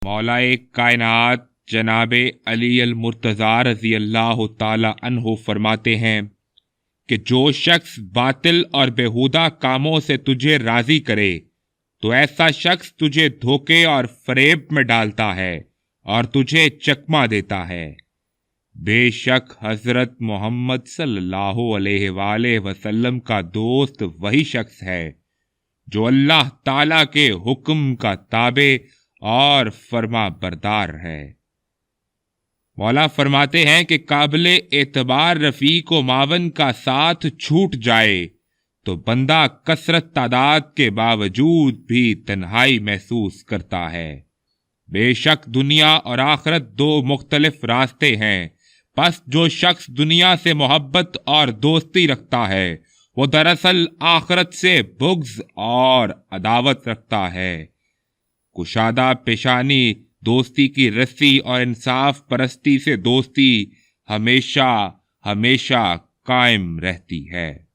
मौलाए कायनात जनाब अली अल मुर्तज़ा रज़ी अल्लाह ताला अन्हु फरमाते हैं कि जो शख्स बातिल और बेहुदा कामों से तुझे राजी करे तो ऐसा शख्स तुझे धोखे और फरेब में डालता है और तुझे चकमा देता है। बेशक हजरत मोहम्मद सल्लल्लाहु अलैहि वसल्लम का दोस्त वही शख्स है जो अल्लाह ताला के हुक्म का ताबे और फर्मा बरदार है। मौला फरमाते हैं कि काबिल एतबार रफीक व मावन का साथ छूट जाए तो बंदा कसरत तादाद के बावजूद भी तन्हाई महसूस करता है। बेशक दुनिया और आखिरत दो मुख्तलिफ रास्ते हैं, बस जो शख्स दुनिया से मोहब्बत और दोस्ती रखता है वो दरअसल आखिरत से बुग़्ज़ और अदावत रखता है। कुशादा पेशानी दोस्ती की रस्सी और इंसाफ परस्ती से दोस्ती हमेशा हमेशा कायम रहती है।